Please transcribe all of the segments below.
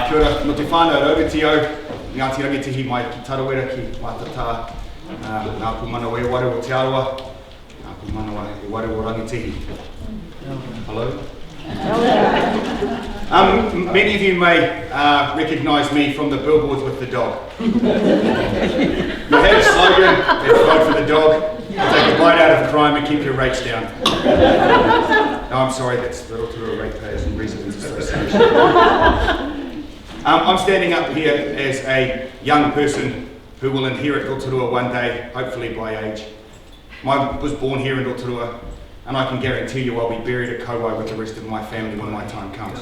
Kia ora, no te whānau rauriti au, Ngāti Rangitihi mai ki Tarawera ki Mātata, ngā pūmanawa e waru o Te Aroa, ngā pūmanawa e waru o Rangitihi. Hello? Many of you may recognise me from the billboards with the dog. You have a slogan, let's vote for the dog, take a bite out of crime and keep your rates down. No, I'm sorry, that's the Rotorua Ratepayers and Residents Association. I'm standing up here as a young person who will inherit Rotorua one day, hopefully by age. I was born here in Rotorua, and I can guarantee you I'll be buried at Kauai with the rest of my family when my time comes.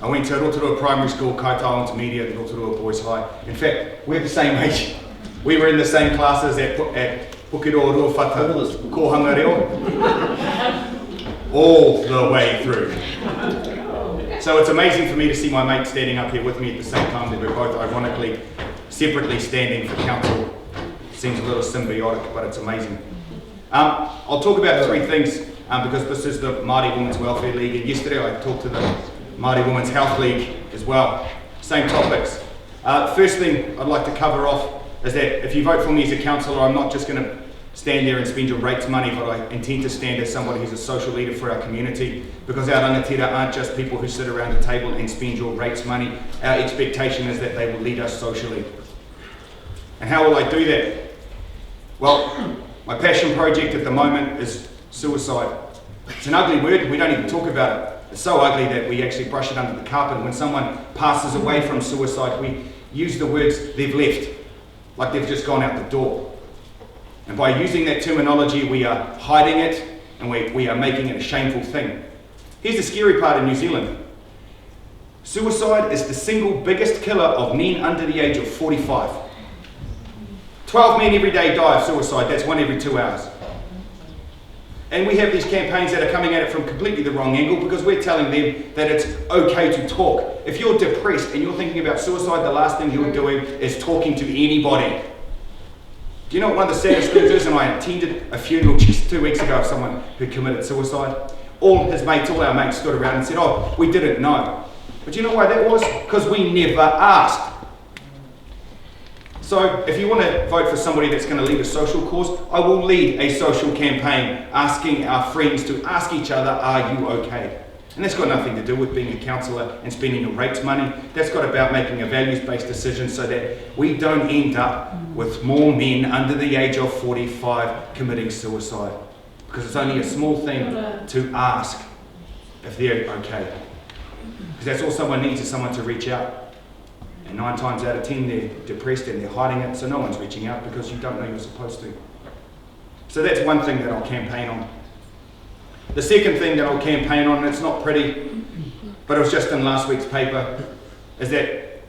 I went to Rotorua Primary School, Kaitawa Intermediate, and Rotorua Boys High. In fact, we're the same age. We were in the same classes at Pukiro Ruawhata, Kohanga Reo, all the way through. So it's amazing for me to see my mate standing up here with me at the same time that we're both ironically, separately standing for council. Seems a little symbiotic, but it's amazing. I'll talk about three things because this is the Māori Women's Welfare League, and yesterday I talked to the Māori Women's Health League as well. Same topics. First thing I'd like to cover off is that if you vote for me as a councillor, I'm not just going to stand there and spend your rates money, but I intend to stand as somebody who's a social leader for our community, because our rangatira aren't just people who sit around the table and spend your rates money. Our expectation is that they will lead us socially. And how will I do that? Well, my passion project at the moment is suicide. It's an ugly word, we don't even talk about it. It's so ugly that we actually brush it under the carpet. When someone passes away from suicide, we use the words they've left, like they've just gone out the door. And by using that terminology, we are hiding it and we are making it a shameful thing. Here's the scary part in New Zealand. Suicide is the single biggest killer of men under the age of 45. 12 men every day die of suicide, that's 1 every 2 hours. And we have these campaigns that are coming at it from completely the wrong angle because we're telling them that it's okay to talk. If you're depressed and you're thinking about suicide, the last thing you're doing is talking to anybody. Do you know what one of the saddest things is? And I attended a funeral just 2 weeks ago of someone who committed suicide. All our mates stood around and said, oh, we didn't know. But do you know why that was? Because we never asked. So if you want to vote for somebody that's going to lead a social cause, I will lead a social campaign asking our friends to ask each other, are you okay? And that's got nothing to do with being a councillor and spending your rates money. That's got about making a values-based decision so that we don't end up with more men under the age of 45 committing suicide. Because it's only a small thing to ask if they're okay. Because that's all someone needs is someone to reach out. And 9 times out of 10 they're depressed and they're hiding it, so no one's reaching out because you don't know you're supposed to. So that's one thing that I'll campaign on. The second thing that I'll campaign on, and it's not pretty, but it was just in last week's paper, is that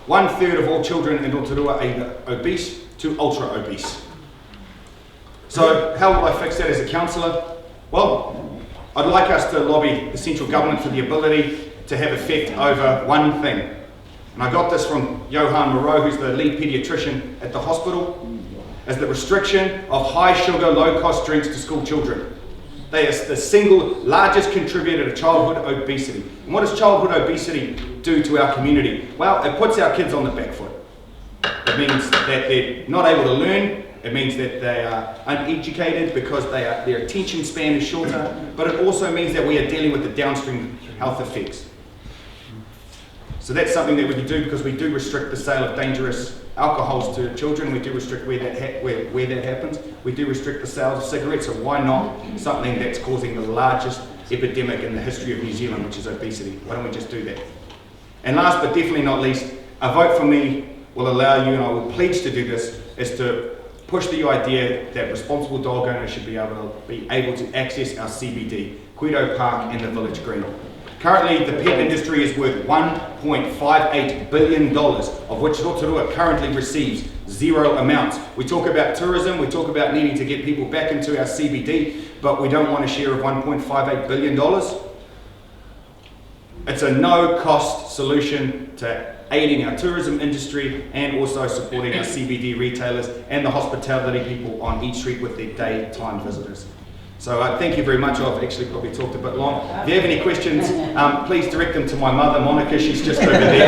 1/3 of all children in Rotorua are either obese to ultra obese. So how will I fix that as a councillor? Well, I'd like us to lobby the central government for the ability to have effect over one thing. And I got this from Johan Moreau, who's the lead paediatrician at the hospital, as the restriction of high sugar, low cost drinks to school children. They are the single largest contributor to childhood obesity. And what does childhood obesity do to our community? Well, it puts our kids on the back foot. It means that they're not able to learn. It means that they are uneducated because their attention span is shorter. But it also means that we are dealing with the downstream health effects. So that's something that we can do because we do restrict the sale of dangerous alcohols to children. We do restrict where that happens. We do restrict the sales of cigarettes. So why not something that's causing the largest epidemic in the history of New Zealand, which is obesity? Why don't we just do that? And last but definitely not least, a vote for me will allow you, and I will pledge to do this, is to push the idea that responsible dog owners should be able to access our CBD, Cuido Park and the Village Green. Currently, the pet industry is worth $1.58 billion, of which Rotorua currently receives zero amounts. We talk about tourism, we talk about needing to get people back into our CBD, but we don't want a share of $1.58 billion. It's a no-cost solution to aiding our tourism industry and also supporting our CBD retailers and the hospitality people on East Street with their daytime visitors. So thank you very much. I've actually probably talked a bit long. If you have any questions, please direct them to my mother, Monica. She's just over there.